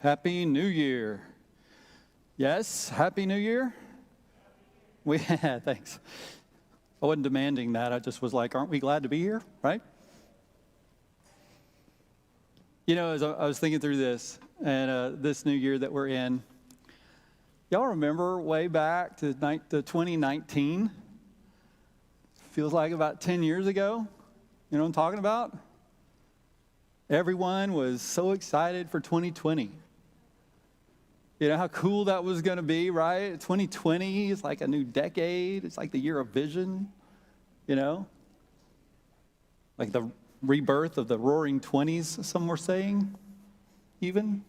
Happy New Year. Yes, Happy New Year. Thanks. I wasn't demanding that. I just was like, aren't we glad to be here, right? You know, as I was thinking through this and this new year that we're in, y'all remember way back to 2019? Feels like about 10 years ago. You know what I'm talking about? Everyone was so excited for 2020. You know how cool that was going to be, right? 2020 is like a new decade. It's like the year of vision, you know? Like the rebirth of the roaring 20s, some were saying, even.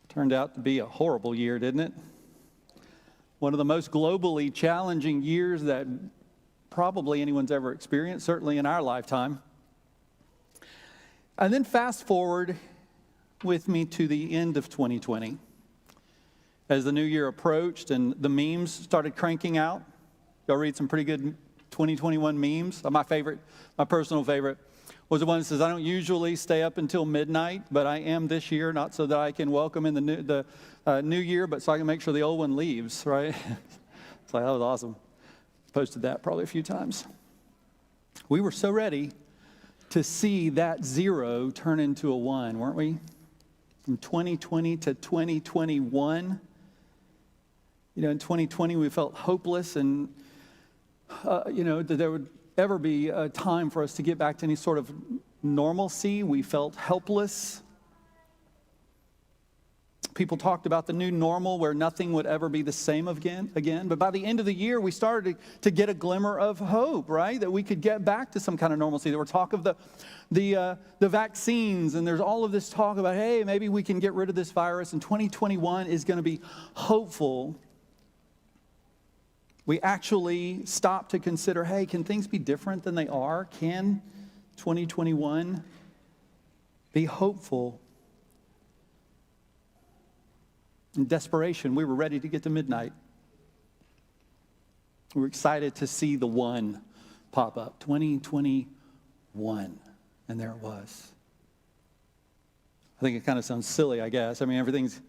Turned out to be a horrible year, didn't it? One of the most globally challenging years that probably anyone's ever experienced, certainly in our lifetime. And then fast forward with me to the end of 2020. As the new year approached and the memes started cranking out, y'all read some pretty good 2021 memes. My personal favorite, was the one that says, I don't usually stay up until midnight, but I am this year, not so that I can welcome in the new year, but so I can make sure the old one leaves, right? It's like, that was awesome. Posted that probably a few times. We were so ready to see that 0 turn into a 1, weren't we? From 2020 to 2021. You know, in 2020 we felt hopeless and, that there would ever be a time for us to get back to any sort of normalcy. We felt helpless. People talked about the new normal where nothing would ever be the same again. But by the end of the year, we started to get a glimmer of hope, right? That we could get back to some kind of normalcy. There were talk of the vaccines, and there's all of this talk about, hey, maybe we can get rid of this virus, and 2021 is going to be hopeful. We actually stopped to consider, hey, can things be different than they are? Can 2021 be hopeful? In desperation, we were ready to get to midnight. We were excited to see the 1 pop up, 2021, and there it was. I think it kind of sounds silly, I guess. I mean, everything's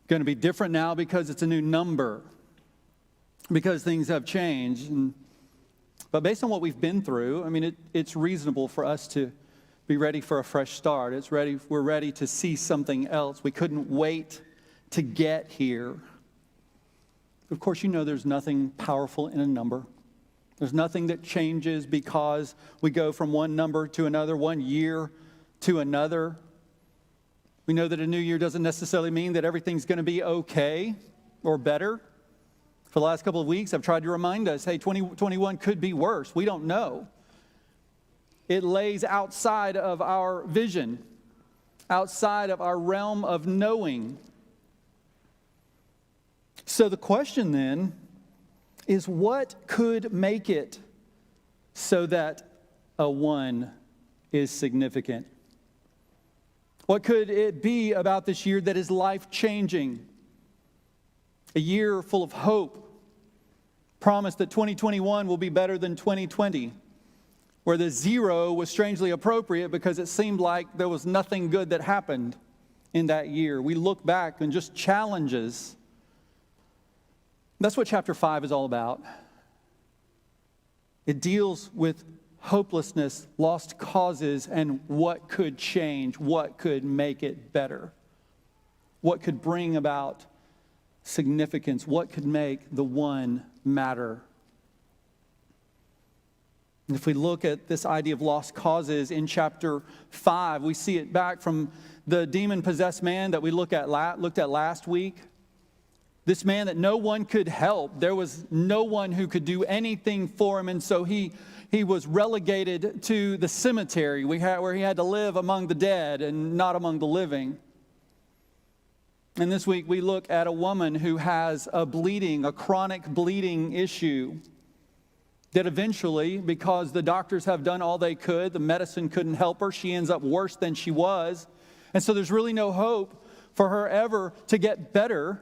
going to be different now because it's a new number, because things have changed. But based on what we've been through, I mean, it's reasonable for us to be ready for a fresh start. We're ready to see something else. We couldn't wait to get here. Of course, you know there's nothing powerful in a number. There's nothing that changes because we go from one number to another, one year to another. We know that a new year doesn't necessarily mean that everything's going to be okay or better. For the last couple of weeks, I've tried to remind us, hey, 2021 could be worse. We don't know. It lays outside of our vision, outside of our realm of knowing. So the question then is, what could make it so that a 1 is significant? What could it be about this year that is life-changing? A year full of hope. Promise that 2021 will be better than 2020. Where the 0 was strangely appropriate because it seemed like there was nothing good that happened in that year. We look back and just challenges. That's what chapter 5 is all about. It deals with hopelessness, lost causes, and what could change, what could make it better, what could bring about significance, what could make the 1 matter. And if we look at this idea of lost causes in chapter 5, we see it back from the demon-possessed man that we looked at last week. This man that no one could help. There was no one who could do anything for him, and so he was relegated to the cemetery where he had to live among the dead and not among the living. And this week we look at a woman who has a chronic bleeding issue that eventually, because the doctors have done all they could, the medicine couldn't help her, she ends up worse than she was. And so there's really no hope for her ever to get better.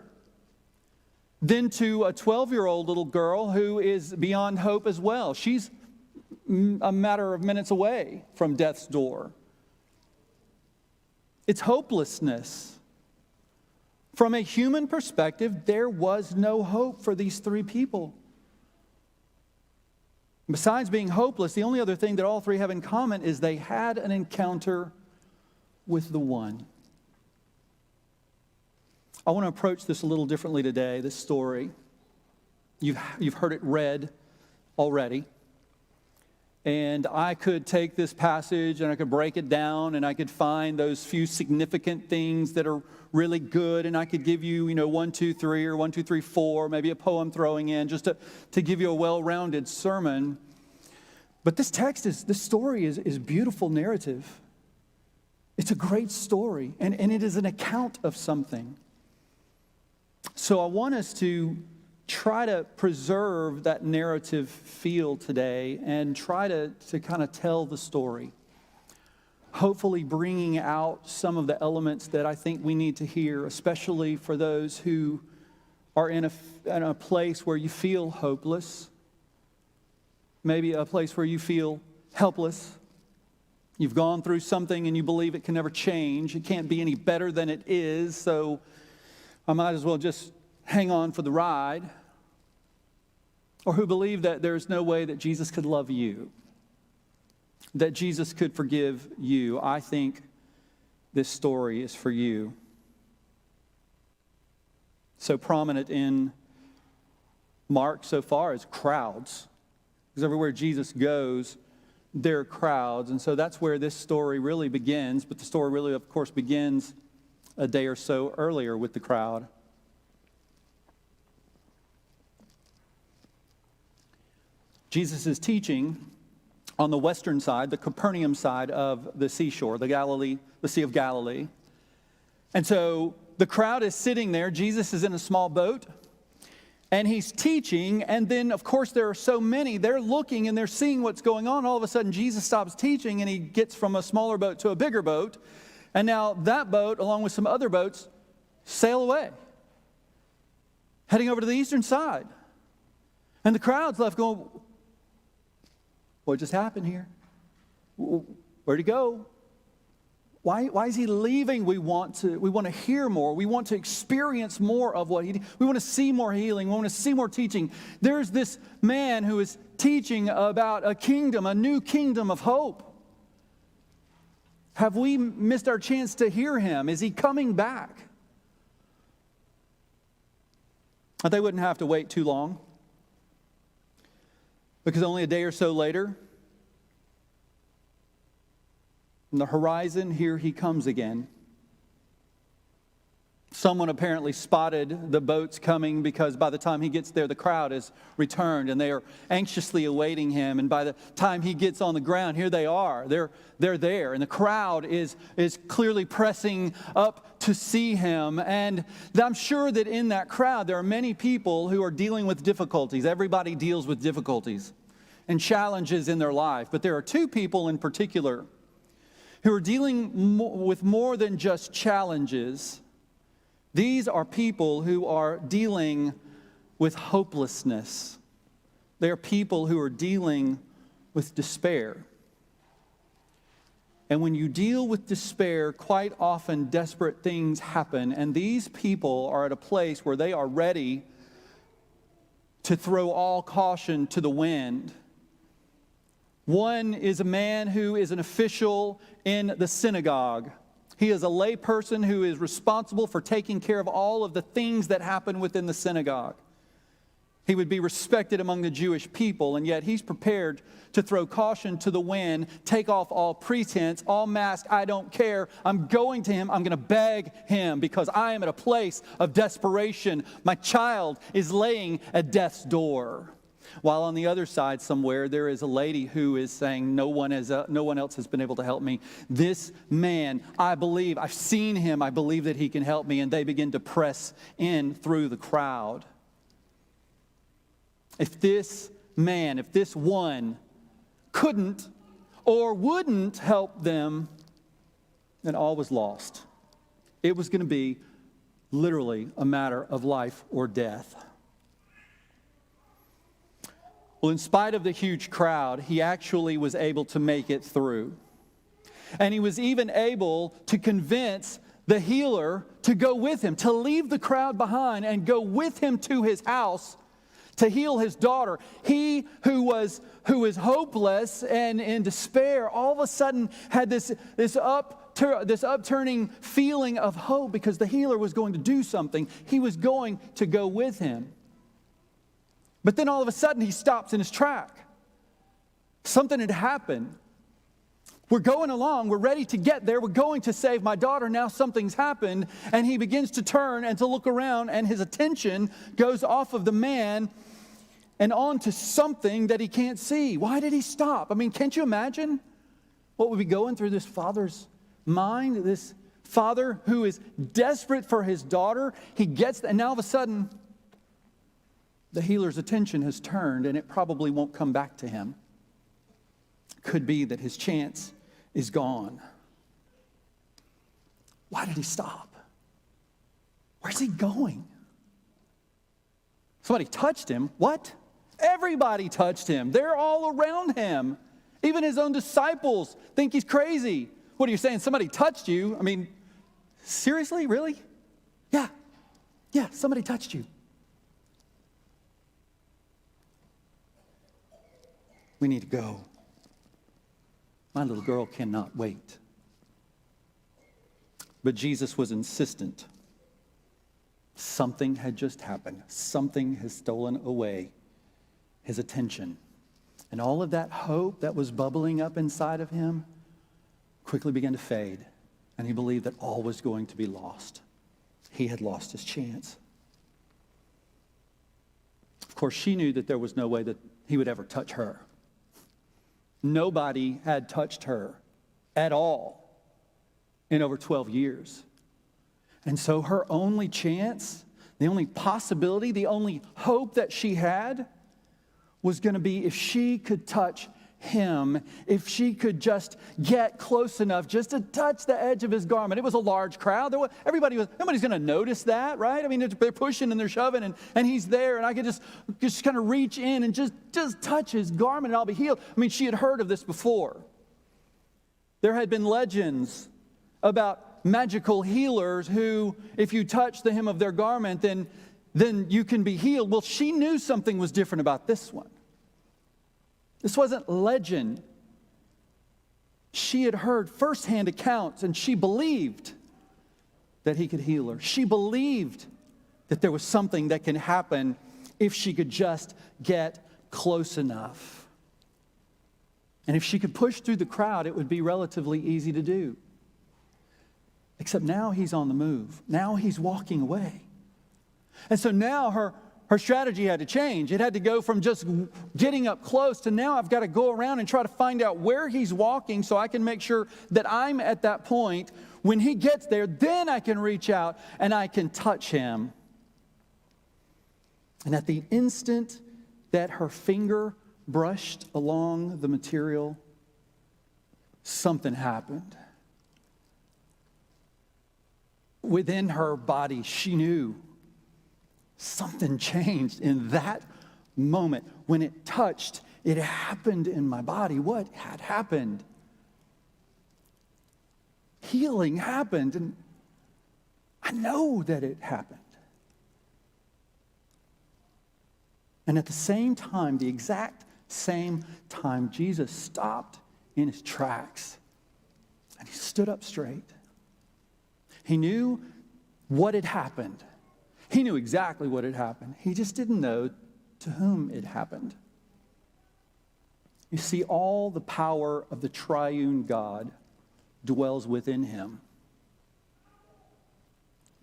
Then to a 12-year-old little girl who is beyond hope as well. She's a matter of minutes away from death's door. It's hopelessness. From a human perspective, there was no hope for these three people. Besides being hopeless, the only other thing that all three have in common is they had an encounter with the One. I want to approach this a little differently today, this story. You've heard it read already. And I could take this passage and I could break it down and I could find those few significant things that are really good, and I could give you, 1, 2, 3, or 1, 2, 3, 4, maybe a poem throwing in just to give you a well-rounded sermon. But this story is beautiful narrative. It's a great story, and it is an account of something. So I want us to try to preserve that narrative feel today and try to kind of tell the story. Hopefully bringing out some of the elements that I think we need to hear, especially for those who are in a place where you feel hopeless, maybe a place where you feel helpless. You've gone through something and you believe it can never change. It can't be any better than it is, so I might as well just hang on for the ride. Or who believe that there's no way that Jesus could love you, that Jesus could forgive you. I think this story is for you. So prominent in Mark so far is crowds. Because everywhere Jesus goes, there are crowds. And so that's where this story really begins. But the story really, of course, begins a day or so earlier with the crowd. Jesus is teaching on the western side, the Capernaum side of the seashore, the Sea of Galilee. And so the crowd is sitting there. Jesus is in a small boat, and he's teaching. And then, of course, there are so many. They're looking and they're seeing what's going on. All of a sudden, Jesus stops teaching, and he gets from a smaller boat to a bigger boat. And now that boat, along with some other boats, sail away, heading over to the eastern side. And the crowd's left going, what just happened here? Where'd he go? Why is he leaving? We want to hear more. We want to experience more of what he did. We want to see more healing. We want to see more teaching. There's this man who is teaching about a kingdom, a new kingdom of hope. Have we missed our chance to hear him? Is he coming back? But they wouldn't have to wait too long, because only a day or so later, on the horizon, here he comes again. Someone apparently spotted the boats coming, because by the time he gets there, the crowd has returned and they are anxiously awaiting him. And by the time he gets on the ground, here they are. They're there. And the crowd is clearly pressing up to see him. And I'm sure that in that crowd, there are many people who are dealing with difficulties. Everybody deals with difficulties and challenges in their life. But there are two people in particular who are dealing with more than just challenges. These are people who are dealing with hopelessness. They are people who are dealing with despair. And when you deal with despair, quite often desperate things happen. And these people are at a place where they are ready to throw all caution to the wind. One is a man who is an official in the synagogue. He is a lay person who is responsible for taking care of all of the things that happen within the synagogue. He would be respected among the Jewish people, and yet he's prepared to throw caution to the wind, take off all pretense, all mask. I don't care. I'm going to him. I'm going to beg him because I am at a place of desperation. My child is laying at death's door. While on the other side somewhere, there is a lady who is saying, no one else has been able to help me. This man, I believe, I've seen him, I believe that he can help me. And they begin to press in through the crowd. If this one couldn't or wouldn't help them, then all was lost. It was going to be literally a matter of life or death. Well, in spite of the huge crowd, he actually was able to make it through. And he was even able to convince the healer to go with him, to leave the crowd behind and go with him to his house to heal his daughter. He who was hopeless and in despair all of a sudden had this upturning feeling of hope because the healer was going to do something. He was going to go with him. But then all of a sudden he stops in his track. Something had happened. We're going along. We're ready to get there. We're going to save my daughter. Now something's happened. And he begins to turn and to look around, and his attention goes off of the man and onto something that he can't see. Why did he stop? I mean, can't you imagine what would be going through this father's mind? This father who is desperate for his daughter. He gets, and now all of a sudden, the healer's attention has turned, and it probably won't come back to him. Could be that his chance is gone. Why did he stop? Where's he going? Somebody touched him. What? Everybody touched him. They're all around him. Even his own disciples think he's crazy. What are you saying? Somebody touched you? I mean, seriously? Really? Yeah, somebody touched you. We need to go. My little girl cannot wait. But Jesus was insistent. Something had just happened. Something has stolen away his attention. And all of that hope that was bubbling up inside of him quickly began to fade. And he believed that all was going to be lost. He had lost his chance. Of course, she knew that there was no way that he would ever touch her. Nobody had touched her at all in over 12 years. And so her only chance, the only possibility, the only hope that she had was going to be if she could touch him, if she could just get close enough just to touch the edge of his garment. It was a large crowd. Nobody's going to notice that, right? I mean, they're pushing and they're shoving and he's there, and I could just kind of reach in and just touch his garment and I'll be healed. I mean, she had heard of this before. There had been legends about magical healers who, if you touch the hem of their garment, then you can be healed. Well, she knew something was different about this one. This wasn't legend. She had heard firsthand accounts, and she believed that he could heal her. She believed that there was something that can happen if she could just get close enough. And if she could push through the crowd, it would be relatively easy to do. Except now he's on the move. Now he's walking away. And so now her strategy had to change. It had to go from just getting up close to now I've got to go around and try to find out where he's walking so I can make sure that I'm at that point. When he gets there, then I can reach out and I can touch him. And at the instant that her finger brushed along the material, something happened. Within her body, she knew something changed in that moment. When it touched, it happened in my body. What had happened? Healing happened, and I know that it happened. And at the same time, the exact same time, Jesus stopped in his tracks, and he stood up straight. He knew what had happened. He knew exactly what had happened. He just didn't know to whom it happened. You see, all the power of the triune God dwells within him.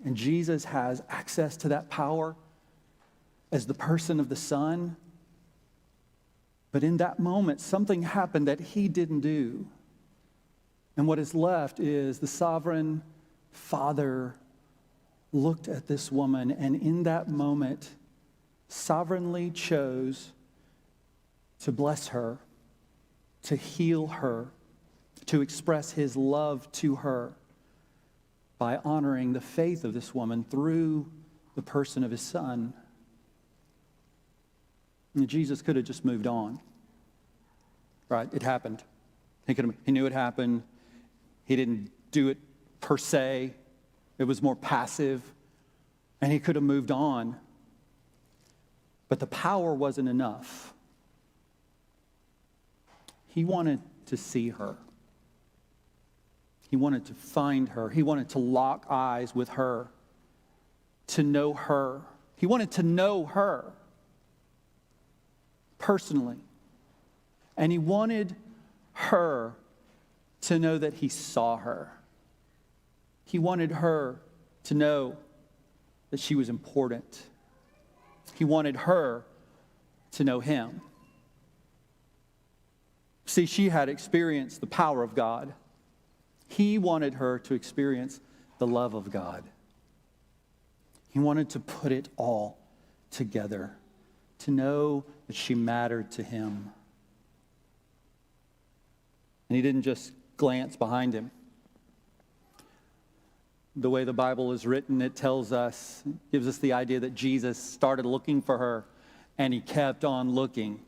And Jesus has access to that power as the person of the Son. But in that moment, something happened that he didn't do. And what is left is the sovereign Father looked at this woman, and in that moment, sovereignly chose to bless her, to heal her, to express his love to her by honoring the faith of this woman through the person of his Son. And Jesus could have just moved on. Right? It happened. He knew it happened. He didn't do it per se. It was more passive, and he could have moved on. But the power wasn't enough. He wanted to see her. He wanted to find her. He wanted to lock eyes with her, to know her. He wanted to know her personally. And he wanted her to know that he saw her. He wanted her to know that she was important. He wanted her to know him. See, she had experienced the power of God. He wanted her to experience the love of God. He wanted to put it all together, to know that she mattered to him. And he didn't just glance behind him. The way the Bible is written, it tells us, gives us the idea that Jesus started looking for her, and he kept on looking.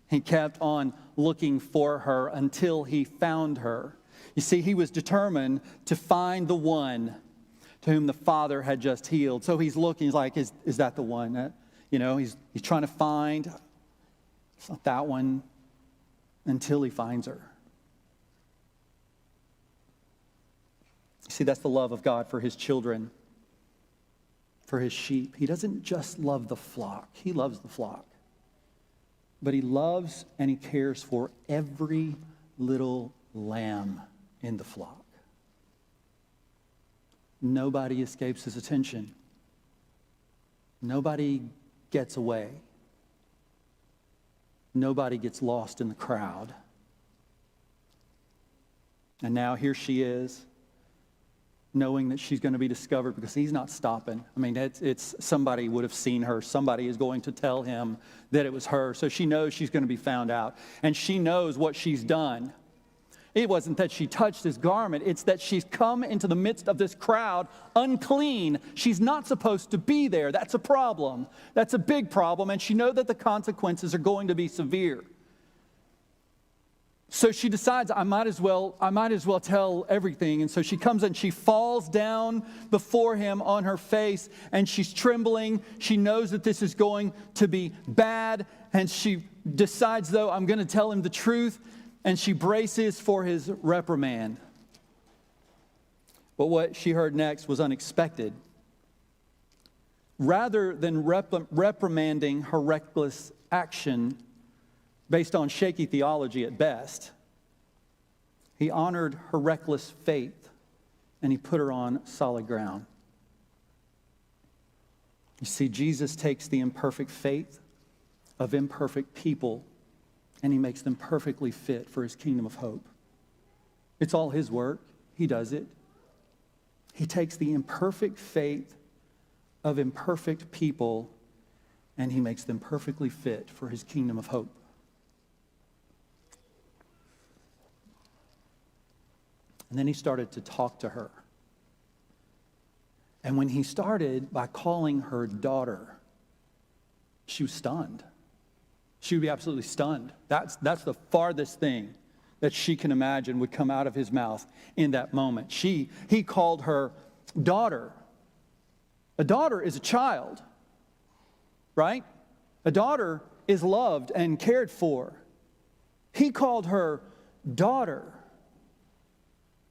He kept on looking for her until he found her. You see, he was determined to find the one to whom the Father had just healed. So he's looking, he's like, is that the one? He's trying to find, it's not that one, until he finds her. See, that's the love of God for his children, for his sheep. He doesn't just love the flock. He loves the flock. But he loves and he cares for every little lamb in the flock. Nobody escapes his attention. Nobody gets away. Nobody gets lost in the crowd. And now here she is, knowing that she's going to be discovered because he's not stopping. I mean, it's somebody would have seen her. Somebody is going to tell him that it was her. So she knows she's going to be found out. And she knows what she's done. It wasn't that she touched his garment. It's that she's come into the midst of this crowd unclean. She's not supposed to be there. That's a problem. That's a big problem. And she knows that the consequences are going to be severe. So she decides, I might as well tell everything. And so she comes and she falls down before him on her face, and she's trembling. She knows that this is going to be bad, and she decides, though, I'm going to tell him the truth, and she braces for his reprimand. But what she heard next was unexpected. Rather than reprimanding her reckless action, based on shaky theology at best, he honored her reckless faith and he put her on solid ground. You see, Jesus takes the imperfect faith of imperfect people and he makes them perfectly fit for his kingdom of hope. It's all his work. He does it. He takes the imperfect faith of imperfect people and he makes them perfectly fit for his kingdom of hope. And then he started to talk to her. And when he started by calling her daughter, she was stunned. She would be absolutely stunned. That's the farthest thing that she can imagine would come out of his mouth in that moment. He called her daughter. A daughter is a child, right? A daughter is loved and cared for. He called her daughter.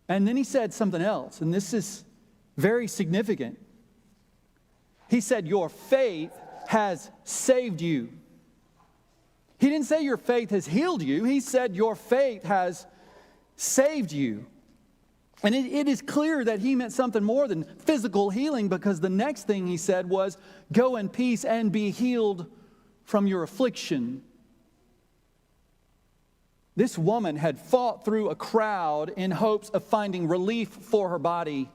And then he said something else, and this is very significant. He said, your faith has saved you. He didn't say your faith has healed you. He said your faith has saved you. And it is clear that he meant something more than physical healing, because the next thing he said was, go in peace and be healed from your affliction. This woman had fought through a crowd in hopes of finding relief for her body.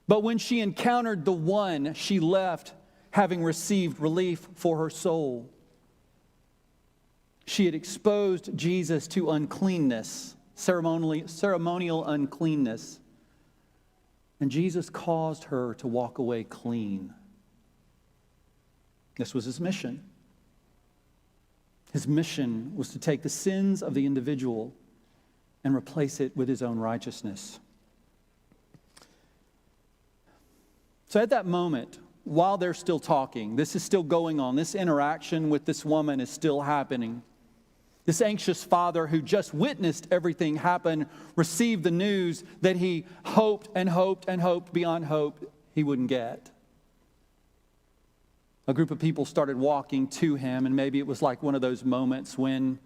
But when she encountered the one, she left having received relief for her soul. She had exposed Jesus to uncleanness, ceremonial uncleanness. And Jesus caused her to walk away clean. This was his mission. His mission was to take the sins of the individual and replace it with his own righteousness. So at that moment, while they're still talking, this is still going on. This interaction with this woman is still happening. This anxious father who just witnessed everything happen received the news that he hoped and hoped and hoped beyond hope he wouldn't get. A group of people started walking to him, and maybe it was like one of those moments when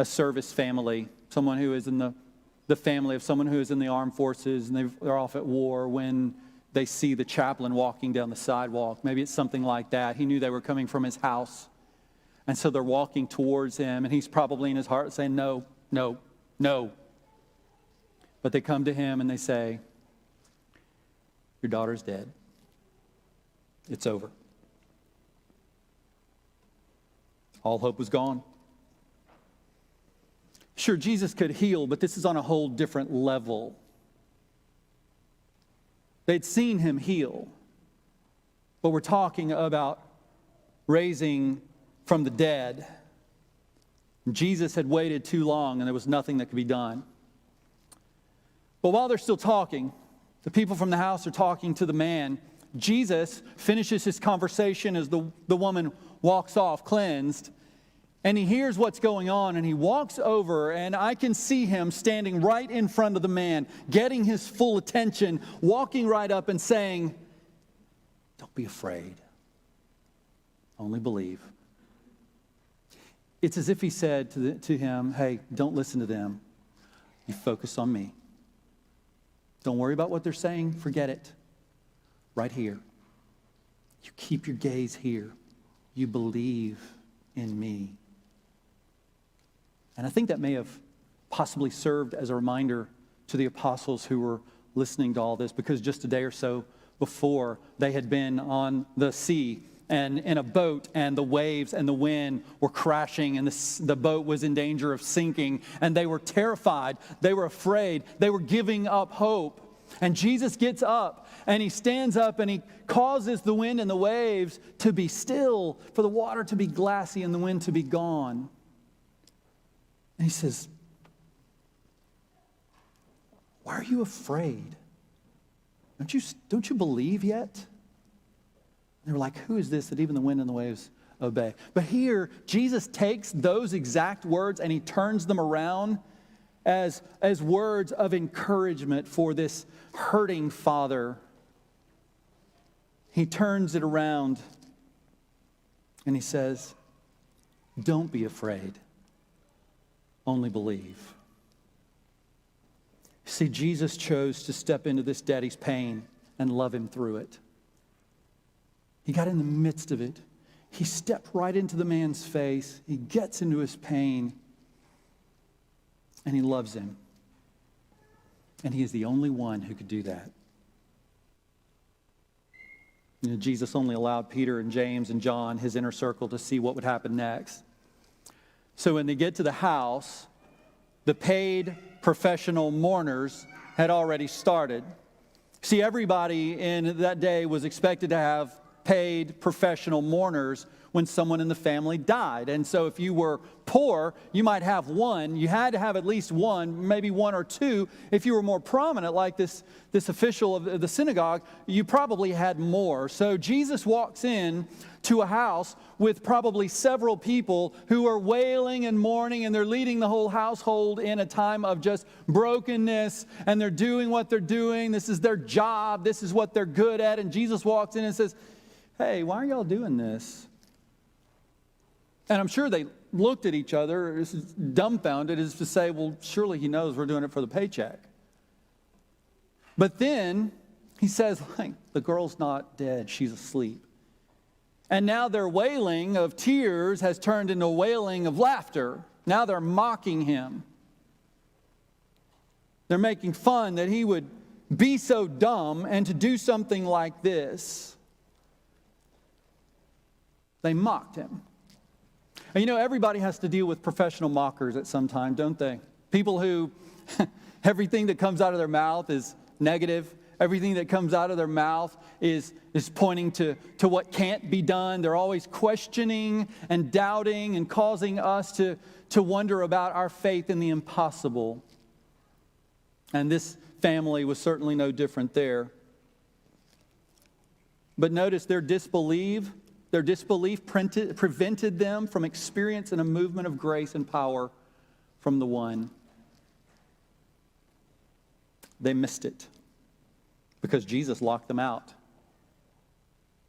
a service family, someone who is in the family of someone who is in the armed forces and they're off at war, when they see the chaplain walking down the sidewalk. Maybe it's something like that. He knew they were coming from his house. And so they're walking towards him, and he's probably in his heart saying, no, no, no. But they come to him and they say, your daughter's dead. It's over. All hope was gone. Sure, Jesus could heal, but this is on a whole different level. They'd seen him heal, but we're talking about raising from the dead. Jesus had waited too long, and there was nothing that could be done. But while they're still talking, the people from the house are talking to the man. Jesus finishes his conversation as the woman walks off cleansed, and he hears what's going on, and he walks over, and I can see him standing right in front of the man, getting his full attention, walking right up and saying, don't be afraid. Only believe. It's as if he said to him, hey, don't listen to them. You focus on me. Don't worry about what they're saying. Forget it. Right here. You keep your gaze here. You believe in me. And I think that may have possibly served as a reminder to the apostles who were listening to all this, because just a day or so before, they had been on the sea and in a boat, and the waves and the wind were crashing, and the boat was in danger of sinking, and they were terrified, they were afraid, they were giving up hope. And Jesus gets up, and he stands up, and he causes the wind and the waves to be still, for the water to be glassy and the wind to be gone. And he says, why are you afraid? Don't you believe yet? And they were like, who is this that even the wind and the waves obey? But here, Jesus takes those exact words and he turns them around as words of encouragement for this hurting father. He turns it around and he says, don't be afraid. Only believe. See, Jesus chose to step into this daddy's pain and love him through it. He got in the midst of it. He stepped right into the man's face. He gets into his pain. And he loves him. And he is the only one who could do that. You know, Jesus only allowed Peter and James and John, his inner circle, to see what would happen next. So when they get to the house, the paid professional mourners had already started. See, everybody in that day was expected to have paid professional mourners when someone in the family died. And so if you were poor, you might have one. You had to have at least one, maybe one or two. If you were more prominent, like this official of the synagogue, you probably had more. So Jesus walks in to a house with probably several people who are wailing and mourning, and they're leading the whole household in a time of just brokenness, and they're doing what they're doing. This is their job. This is what they're good at. And Jesus walks in and says, hey, why are y'all doing this? And I'm sure they looked at each other dumbfounded, as to say, well, surely he knows we're doing it for the paycheck. But then he says, like, the girl's not dead, she's asleep. And now their wailing of tears has turned into wailing of laughter. Now they're mocking him. They're making fun that he would be so dumb and to do something like this. They mocked him. And you know, everybody has to deal with professional mockers at some time, don't they? People who everything that comes out of their mouth is negative Everything that comes out of their mouth is pointing to what can't be done. They're always questioning and doubting and causing us to wonder about our faith in the impossible. And this family was certainly no different there. But notice their disbelief prevented them from experiencing a movement of grace and power from the One. They missed it because Jesus locked them out.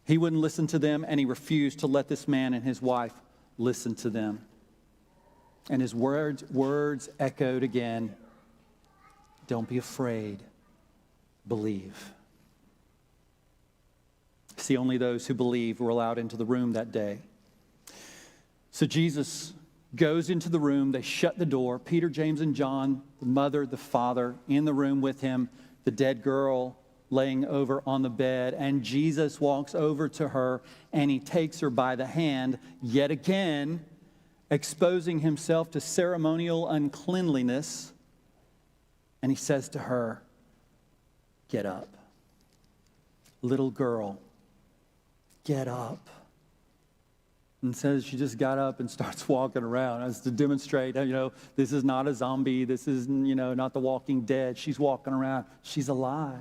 He wouldn't listen to them, and he refused to let this man and his wife listen to them. And his words echoed again. Don't be afraid. Believe. See, only those who believe were allowed into the room that day. So Jesus goes into the room. They shut the door. Peter, James, and John, the mother, the father, in the room with him, the dead girl laying over on the bed. And Jesus walks over to her, and he takes her by the hand, yet again, exposing himself to ceremonial uncleanliness. And he says to her, get up. Little girl, get up. And says she just got up and starts walking around as to demonstrate, this is not a zombie. This is, not the Walking Dead. She's walking around. She's alive.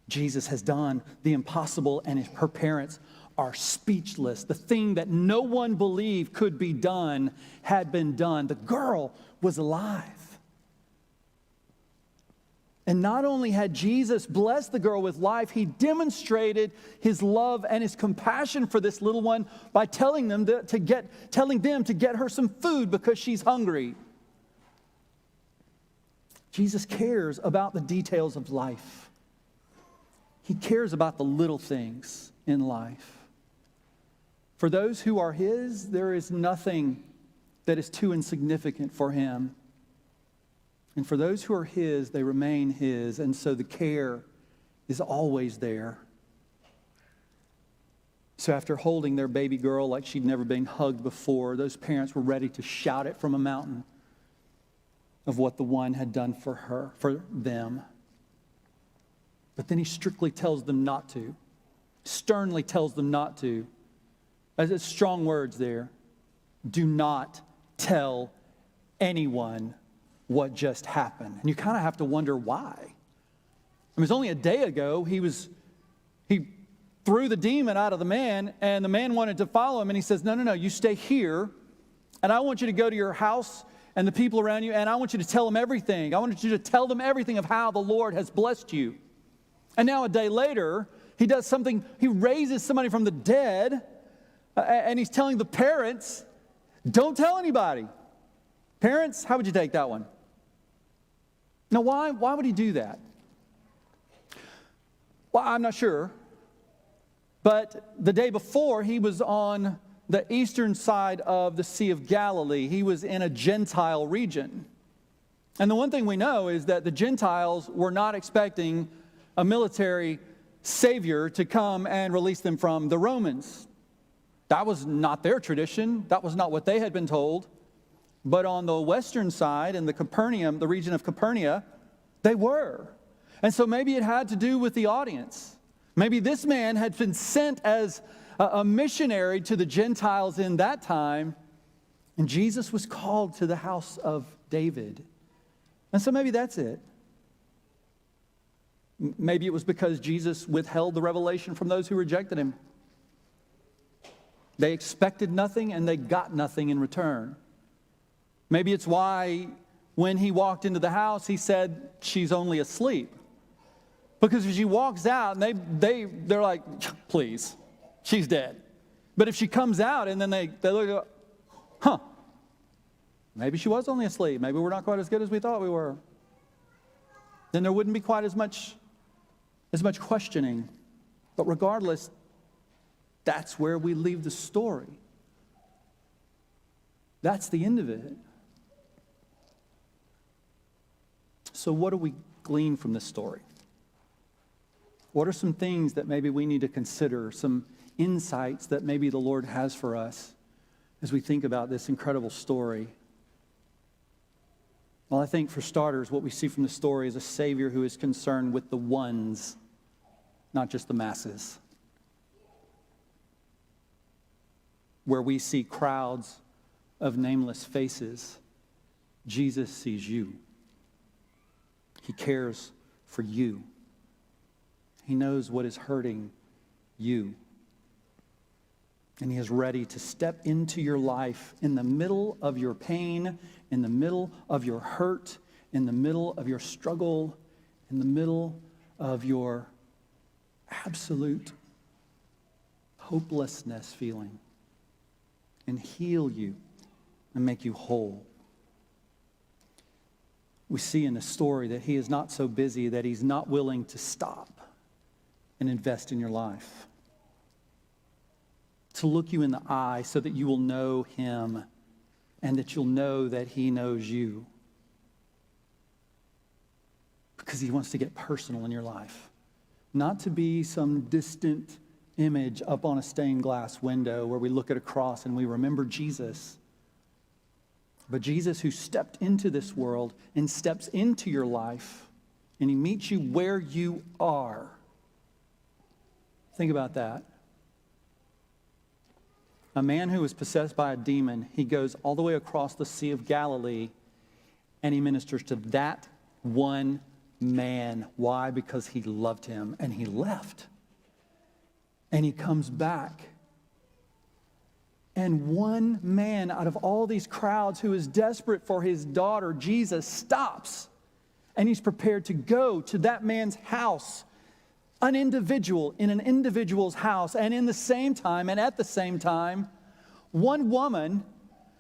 Jesus has done the impossible, and her parents are speechless. The thing that no one believed could be done had been done. The girl was alive. And not only had Jesus blessed the girl with life, he demonstrated his love and his compassion for this little one by telling them to get her some food because she's hungry. Jesus cares about the details of life. He cares about the little things in life. For those who are his, there is nothing that is too insignificant for him. And for those who are his, they remain his. And so the care is always there. So after holding their baby girl like she'd never been hugged before, those parents were ready to shout it from a mountain of what the One had done for them. But then he strictly tells them not to. Sternly tells them not to. As strong words there. Do not tell anyone what just happened. And you kind of have to wonder why. It was only a day ago he threw the demon out of the man, and the man wanted to follow him, and he says, no, you stay here, and I want you to go to your house and the people around you, and I want you to tell them everything. I want you to tell them everything of how the Lord has blessed you. And now a day later, he does something, he raises somebody from the dead, and he's telling the parents, don't tell anybody. Parents, how would you take that one? Now, why would he do that? Well, I'm not sure. But the day before, he was on the eastern side of the Sea of Galilee. He was in a Gentile region. And the one thing we know is that the Gentiles were not expecting a military savior to come and release them from the Romans. That was not their tradition. That was not what they had been told. But on the western side, in the region of Capernaum, they were. And so maybe it had to do with the audience. Maybe this man had been sent as a missionary to the Gentiles in that time, and Jesus was called to the house of David. And so maybe that's it. Maybe it was because Jesus withheld the revelation from those who rejected him. They expected nothing, and they got nothing in return. Maybe it's why when he walked into the house, he said, she's only asleep. Because if she walks out, and they're like, please, she's dead. But if she comes out and then they look, maybe she was only asleep. Maybe we're not quite as good as we thought we were. Then there wouldn't be quite as much questioning. But regardless, that's where we leave the story. That's the end of it. So what do we glean from this story? What are some things that maybe we need to consider, some insights that maybe the Lord has for us as we think about this incredible story? Well, I think for starters, what we see from the story is a Savior who is concerned with the ones, not just the masses. Where we see crowds of nameless faces, Jesus sees you. He cares for you. He knows what is hurting you. And He is ready to step into your life in the middle of your pain, in the middle of your hurt, in the middle of your struggle, in the middle of your absolute hopelessness feeling, and heal you and make you whole. We see in the story that He is not so busy that He's not willing to stop and invest in your life, to look you in the eye so that you will know Him and that you'll know that He knows you, because He wants to get personal in your life, not to be some distant image up on a stained glass window where we look at a cross and we remember Jesus, but Jesus who stepped into this world and steps into your life, and He meets you where you are. Think about that. A man who was possessed by a demon, he goes all the way across the Sea of Galilee and he ministers to that one man. Why? Because he loved him, and he left. And he comes back. And one man out of all these crowds who is desperate for his daughter, Jesus, stops. And he's prepared to go to that man's house, an individual in an individual's house. And in the same time, and at the same time, one woman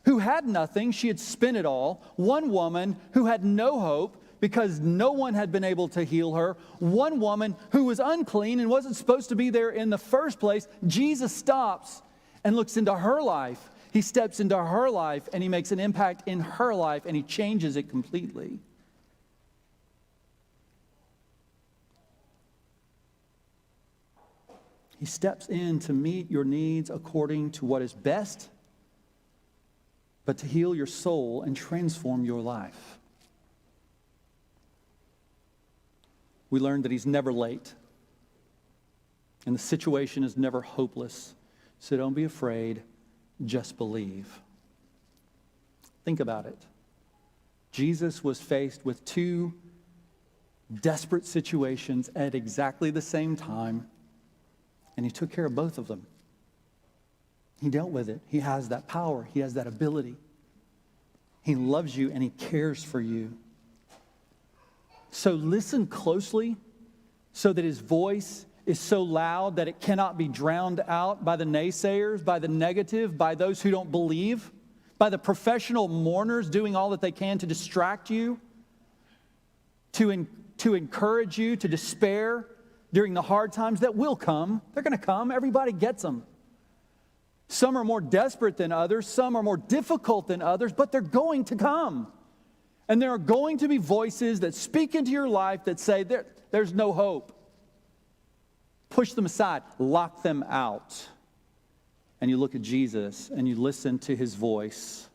who had nothing, she had spent it all. One woman who had no hope because no one had been able to heal her. One woman who was unclean and wasn't supposed to be there in the first place. Jesus stops and looks into her life. He steps into her life and He makes an impact in her life, and He changes it completely. He steps in to meet your needs according to what is best, but to heal your soul and transform your life. We learned that He's never late, and the situation is never hopeless. So don't be afraid, just believe. Think about it. Jesus was faced with two desperate situations at exactly the same time, and He took care of both of them. He dealt with it. He has that power. He has that ability. He loves you and He cares for you. So listen closely so that His voice is so loud that it cannot be drowned out by the naysayers, by the negative, by those who don't believe, by the professional mourners doing all that they can to distract you, to encourage you to despair during the hard times that will come. They're going to come. Everybody gets them. Some are more desperate than others. Some are more difficult than others, but they're going to come. And there are going to be voices that speak into your life that say, there's no hope. Push them aside. Lock them out. And you look at Jesus and you listen to His voice.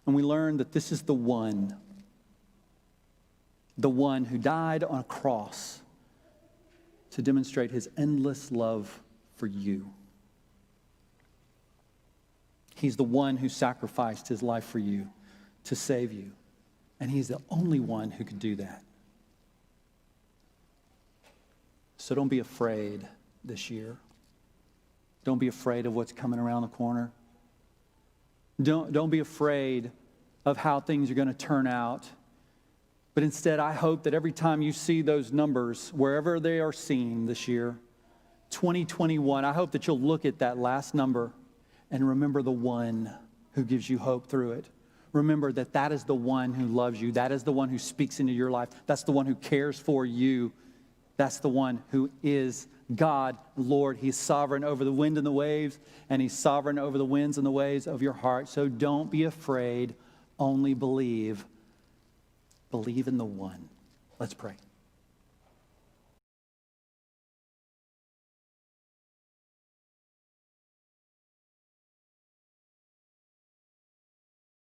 And we learn that this is the one who died on a cross to demonstrate His endless love for you. He's the one who sacrificed His life for you to save you. And He's the only one who could do that. So don't be afraid this year. Don't be afraid of what's coming around the corner. Don't be afraid of how things are going to turn out. But instead, I hope that every time you see those numbers, wherever they are seen this year, 2021, I hope that you'll look at that last number and remember the one who gives you hope through it. Remember that that is the one who loves you. That is the one who speaks into your life. That's the one who cares for you. That's the one who is God, Lord. He's sovereign over the wind and the waves, and He's sovereign over the winds and the waves of your heart. So don't be afraid. Only believe. Believe in the one. Let's pray.